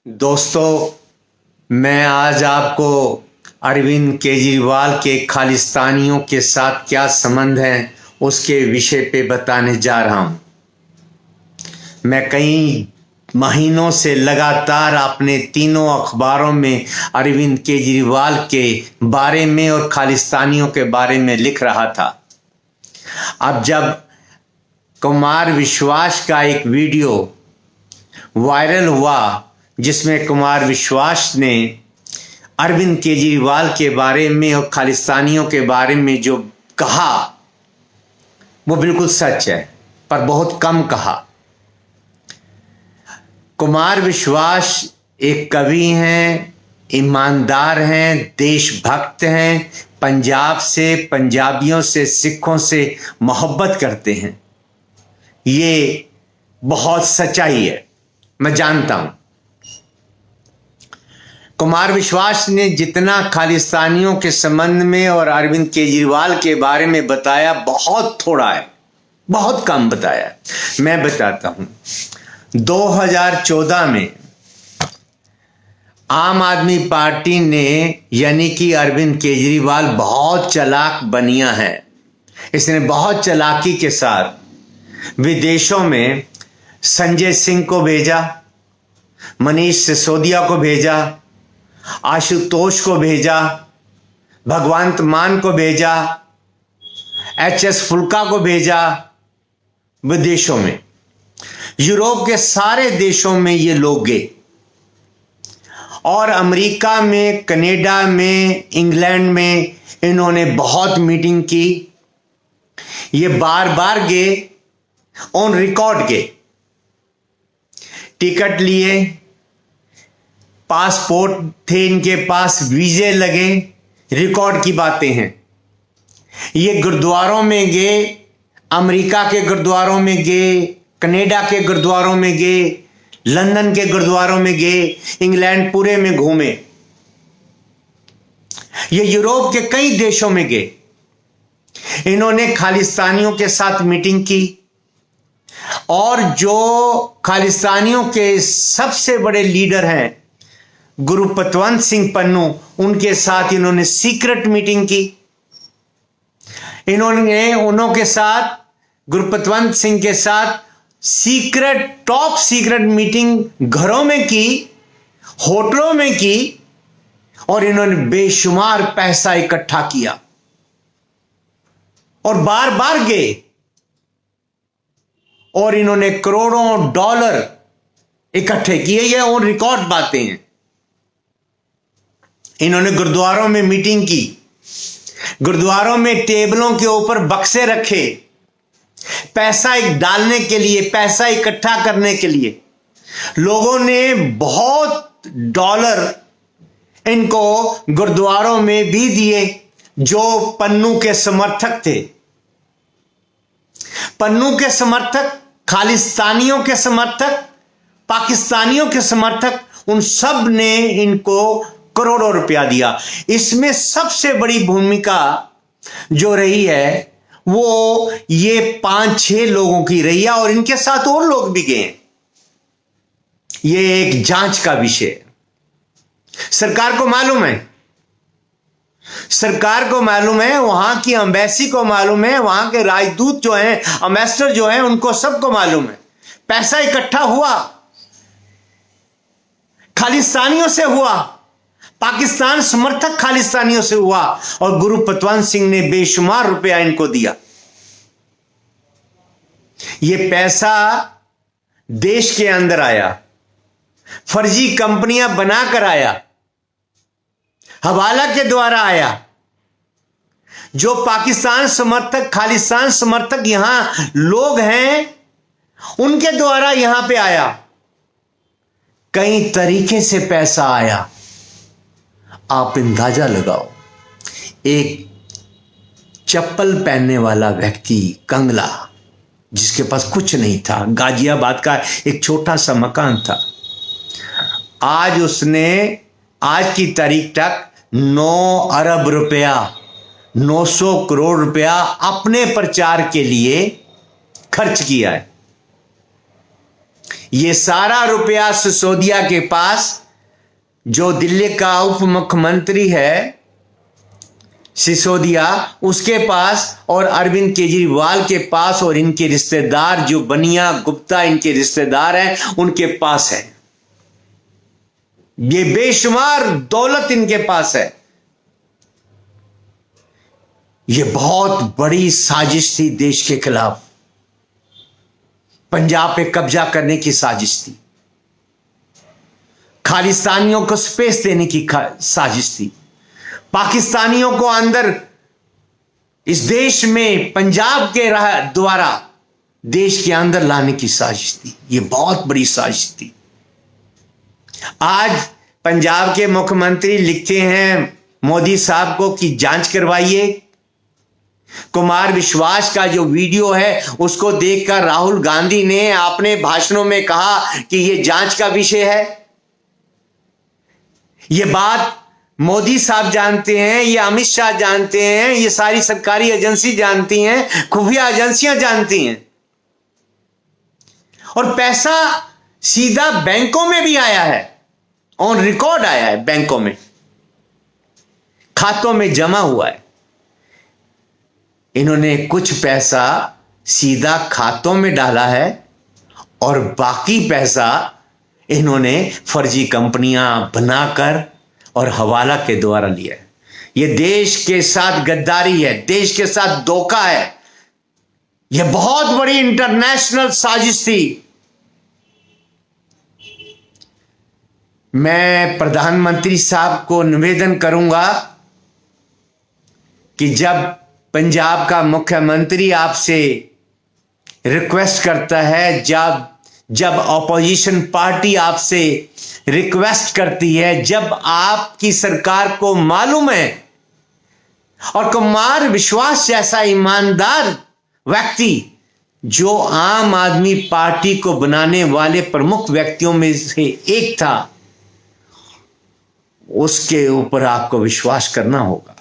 दोस्तों, मैं आज आपको अरविंद केजरीवाल के खालिस्तानियों के साथ क्या संबंध है उसके विषय पे बताने जा रहा हूं। मैं कई महीनों से लगातार अपने तीनों अखबारों में अरविंद केजरीवाल के बारे में और खालिस्तानियों के बारे में लिख रहा था। अब जब कुमार विश्वास का एक वीडियो वायरल हुआ जिसमें कुमार विश्वास ने अरविंद केजरीवाल के बारे में और खालिस्तानियों के बारे में जो कहा वो बिल्कुल सच है, पर बहुत कम कहा। कुमार विश्वास एक कवि हैं, ईमानदार हैं, देशभक्त हैं, पंजाब से, पंजाबियों से, सिखों से मोहब्बत करते हैं। ये बहुत सच्चाई है, मैं जानता हूं। कुमार विश्वास ने जितना खालिस्तानियों के संबंध में और अरविंद केजरीवाल के बारे में बताया बहुत थोड़ा है, बहुत कम बताया है। मैं बताता हूं। 2014 में आम आदमी पार्टी ने, यानी कि अरविंद केजरीवाल बहुत चालाक बनिया है, इसने बहुत चालाकी के साथ विदेशों में संजय सिंह को भेजा, मनीष सिसोदिया को भेजा, आशुतोष को भेजा, भगवंत मान को भेजा, HS फुल्का को भेजा विदेशों में। यूरोप के सारे देशों में ये लोग गए और अमेरिका में, कनाडा में, इंग्लैंड में इन्होंने बहुत मीटिंग की। ये बार बार गए, ऑन रिकॉर्ड गए, टिकट लिए, पासपोर्ट थे इनके पास, वीजे लगे, रिकॉर्ड की बातें हैं। ये गुरुद्वारों में गए, अमेरिका के गुरुद्वारों में गए, कनाडा के गुरुद्वारों में गए, लंदन के गुरुद्वारों में गए, इंग्लैंड पूरे में घूमे। ये यूरोप के कई देशों में गए। इन्होंने खालिस्तानियों के साथ मीटिंग की और जो खालिस्तानियों के सबसे बड़े लीडर हैं गुरुपतवंत सिंह पन्नू, उनके साथ इन्होंने सीक्रेट मीटिंग की। इन्होंने उनके साथ, गुरुपतवंत सिंह के साथ सीक्रेट, टॉप सीक्रेट मीटिंग घरों में की, होटलों में की और इन्होंने बेशुमार पैसा इकट्ठा किया और बार बार गए और इन्होंने करोड़ों डॉलर इकट्ठे किए। ये ऑन रिकॉर्ड बातें हैं। इन्होंने गुरुद्वारों में मीटिंग की, गुरुद्वारों में टेबलों के ऊपर बक्से रखे पैसा डालने के लिए, पैसा इकट्ठा करने के लिए। लोगों ने बहुत डॉलर इनको गुरुद्वारों में भी दिए जो पन्नू के समर्थक थे। पन्नू के समर्थक, खालिस्तानियों के समर्थक, पाकिस्तानियों के समर्थक, उन सब ने इनको करोड़ों रुपया दिया। इसमें सबसे बड़ी भूमिका जो रही है वो ये 5-6 लोगों की रही है और इनके साथ और लोग भी गए। ये एक जांच का विषय है। सरकार को मालूम है, सरकार को मालूम है, वहां की एम्बेसी को मालूम है, वहां के राजदूत जो हैं, एम्बेसडर जो हैं, उनको सबको मालूम है। पैसा इकट्ठा हुआ, खालिस्तानियों से हुआ, पाकिस्तान समर्थक खालिस्तानियों से हुआ और गुरुपतवंत सिंह ने बेशुमार रुपया इनको दिया। यह पैसा देश के अंदर आया, फर्जी कंपनियां बनाकर आया, हवाला के द्वारा आया। जो पाकिस्तान समर्थक, खालिस्तान समर्थक यहां लोग हैं, उनके द्वारा यहां पे आया। कई तरीके से पैसा आया। आप अंदाजा लगाओ, एक चप्पल पहनने वाला व्यक्ति, कंगला, जिसके पास कुछ नहीं था, गाजियाबाद का एक छोटा सा मकान था, आज उसने आज की तारीख तक 9 अरब रुपया, 900 करोड़ रुपया अपने प्रचार के लिए खर्च किया है। ये सारा रुपया सिसोदिया के पास, जो दिल्ली का उप मुख्यमंत्री है सिसोदिया, उसके पास, और अरविंद केजरीवाल के पास, और इनके रिश्तेदार जो बनिया गुप्ता इनके रिश्तेदार हैं उनके पास है। ये बेशुमार दौलत इनके पास है। ये बहुत बड़ी साजिश थी देश के खिलाफ, पंजाब पे कब्जा करने की साजिश थी, खालिस्तानियों को स्पेस देने की साजिश थी, पाकिस्तानियों को अंदर इस देश में पंजाब के द्वारा देश के अंदर लाने की साजिश थी। ये बहुत बड़ी साजिश थी। आज पंजाब के मुख्यमंत्री लिखते हैं मोदी साहब को कि जांच करवाइए। कुमार विश्वास का जो वीडियो है उसको देखकर राहुल गांधी ने अपने भाषणों में कहा कि यह जांच का विषय है। यह बात मोदी साहब जानते हैं, ये अमित शाह जानते हैं, ये सारी सरकारी एजेंसी जानती हैं, खुफिया एजेंसियां जानती हैं, और पैसा सीधा बैंकों में भी आया है, ऑन रिकॉर्ड आया है, बैंकों में खातों में जमा हुआ है। इन्होंने कुछ पैसा सीधा खातों में डाला है और बाकी पैसा इन्होंने फर्जी कंपनियां बनाकर और हवाला के द्वारा लिया है। यह देश के साथ गद्दारी है, देश के साथ धोखा है। यह बहुत बड़ी इंटरनेशनल साजिश थी। मैं प्रधानमंत्री साहब को निवेदन करूंगा कि जब पंजाब का मुख्यमंत्री आपसे रिक्वेस्ट करता है, जब ऑपोजिशन पार्टी आपसे रिक्वेस्ट करती है, जब आपकी सरकार को मालूम है, और कुमार विश्वास जैसा ईमानदार व्यक्ति जो आम आदमी पार्टी को बनाने वाले प्रमुख व्यक्तियों में से एक था, उसके ऊपर आपको विश्वास करना होगा।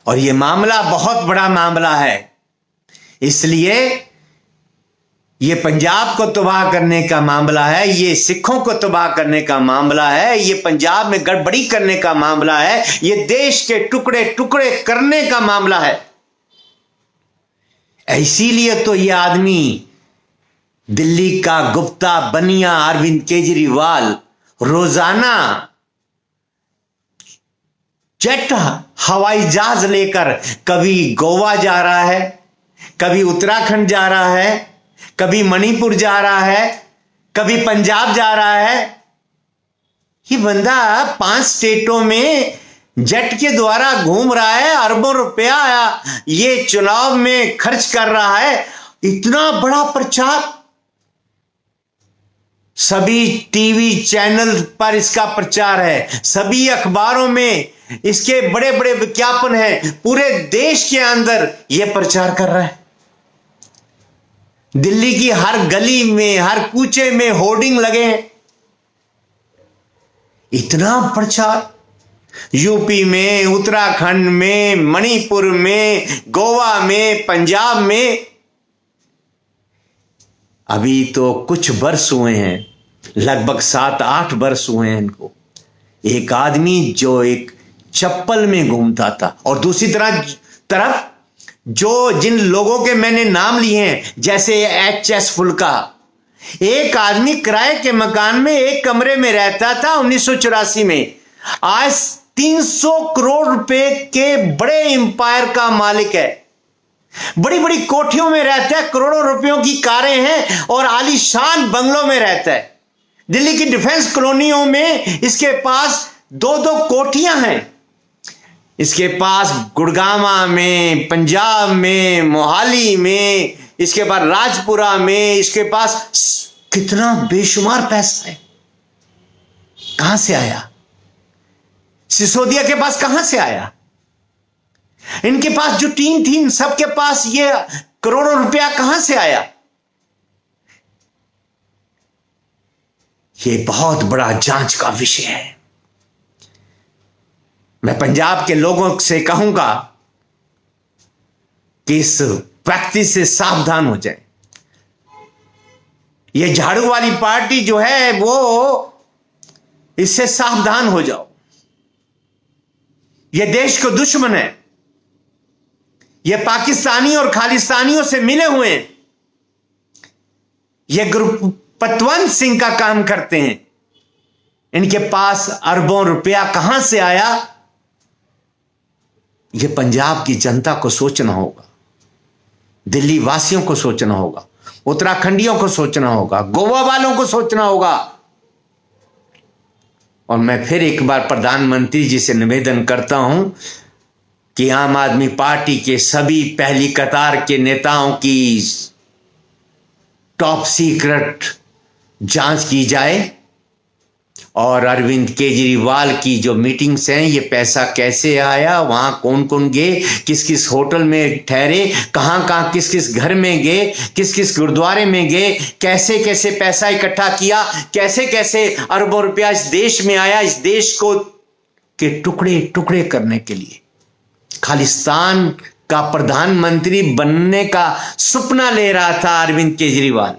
और यह मामला बहुत बड़ा मामला है, इसलिए ये पंजाब को तबाह करने का मामला है, ये सिखों को तबाह करने का मामला है, ये पंजाब में गड़बड़ी करने का मामला है, ये देश के टुकड़े टुकड़े करने का मामला है। इसीलिए तो ये आदमी दिल्ली का गुप्ता, बनिया, अरविंद केजरीवाल रोजाना जेट हवाई जहाज लेकर कभी गोवा जा रहा है, कभी उत्तराखंड जा रहा है, कभी मणिपुर जा रहा है, कभी पंजाब जा रहा है। ये बंदा 5 स्टेटों में जेट के द्वारा घूम रहा है, अरबों रुपया ये चुनाव में खर्च कर रहा है। इतना बड़ा प्रचार, सभी टीवी चैनल पर इसका प्रचार है, सभी अखबारों में इसके बड़े बड़े विज्ञापन हैं, पूरे देश के अंदर यह प्रचार कर रहा है। दिल्ली की हर गली में, हर कूचे में होर्डिंग लगे हैं। इतना प्रचार यूपी में, उत्तराखंड में, मणिपुर में, गोवा में, पंजाब में। अभी तो कुछ वर्ष हुए हैं, लगभग 7-8 वर्ष हुए हैं इनको। एक आदमी जो एक चप्पल में घूमता था, और दूसरी तरफ जो जिन लोगों के मैंने नाम लिए हैं, जैसे HS फुल्का, एक आदमी किराए के मकान में एक कमरे में रहता था 1984 में, आज 300 करोड़ रुपए के बड़े एम्पायर का मालिक है, बड़ी बड़ी कोठियों में रहता है, करोड़ों रुपयों की कारें हैं और आलीशान बंगलों में रहता है। दिल्ली की डिफेंस कॉलोनियों में इसके पास 2-2 कोठियां हैं। इसके पास गुड़गांवा में, पंजाब में, मोहाली में, इसके बाद राजपुरा में, इसके पास कितना बेशुमार पैसा है। कहां से आया? सिसोदिया के पास कहां से आया? इनके पास जो टीम थी, सबके पास ये करोड़ों रुपया कहां से आया? ये बहुत बड़ा जांच का विषय है। मैं पंजाब के लोगों से कहूंगा कि इस व्यक्ति से सावधान हो जाए। ये झाड़ू वाली पार्टी जो है वो, इससे सावधान हो जाओ। ये देश को दुश्मन है। ये पाकिस्तानी और खालिस्तानियों से मिले हुए हैं। ये ग्रुप पतवंत सिंह का काम करते हैं। इनके पास अरबों रुपया कहां से आया, ये पंजाब की जनता को सोचना होगा, दिल्ली वासियों को सोचना होगा, उत्तराखंडियों को सोचना होगा, गोवा वालों को सोचना होगा। और मैं फिर एक बार प्रधानमंत्री जी से निवेदन करता हूं कि आम आदमी पार्टी के सभी पहली कतार के नेताओं की टॉप सीक्रेट जांच की जाए, और अरविंद केजरीवाल की जो मीटिंग्स हैं, ये पैसा कैसे आया, वहां कौन कौन गए, किस किस होटल में ठहरे, कहां कहां किस किस घर में गए, किस किस गुरुद्वारे में गए, कैसे कैसे पैसा इकट्ठा किया, कैसे कैसे अरबों रुपया इस देश में आया, इस देश को के टुकड़े टुकड़े करने के लिए। खालिस्तान का प्रधानमंत्री बनने का सपना ले रहा था अरविंद केजरीवाल।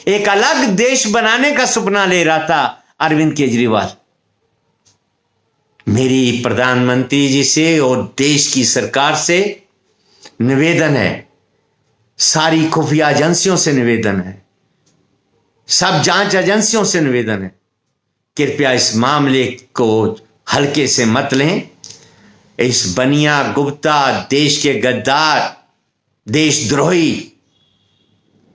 एक अलग देश बनाने का सपना ले रहा था अरविंद केजरीवाल। मेरी प्रधानमंत्री जी से और देश की सरकार से निवेदन है, सारी खुफिया एजेंसियों से निवेदन है, सब जांच एजेंसियों से निवेदन है, कृपया इस मामले को हल्के से मत लें। इस बनिया गुप्ता, देश के गद्दार, देशद्रोही,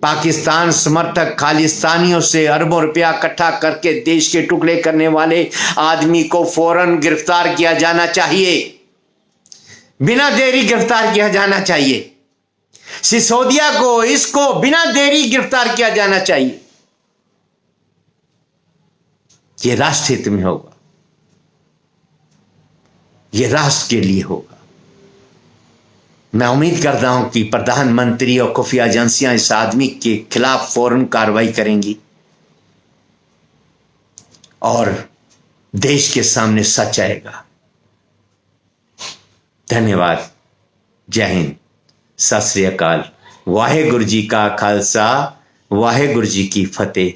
पाकिस्तान समर्थक खालिस्तानियों से अरबों रुपया इकट्ठा करके देश के टुकड़े करने वाले आदमी को फौरन गिरफ्तार किया जाना चाहिए, बिना देरी गिरफ्तार किया जाना चाहिए। सिसोदिया को, इसको बिना देरी गिरफ्तार किया जाना चाहिए। यह राष्ट्र हित में होगा, यह राष्ट्र के लिए होगा। मैं उम्मीद करता हूं कि प्रधानमंत्री और खुफिया एजेंसियां इस आदमी के खिलाफ फौरन कार्रवाई करेंगी और देश के सामने सच आएगा। धन्यवाद। जय हिंद, सत श्री अकाल। वाहेगुरु जी का खालसा, वाहेगुरु जी की फतेह।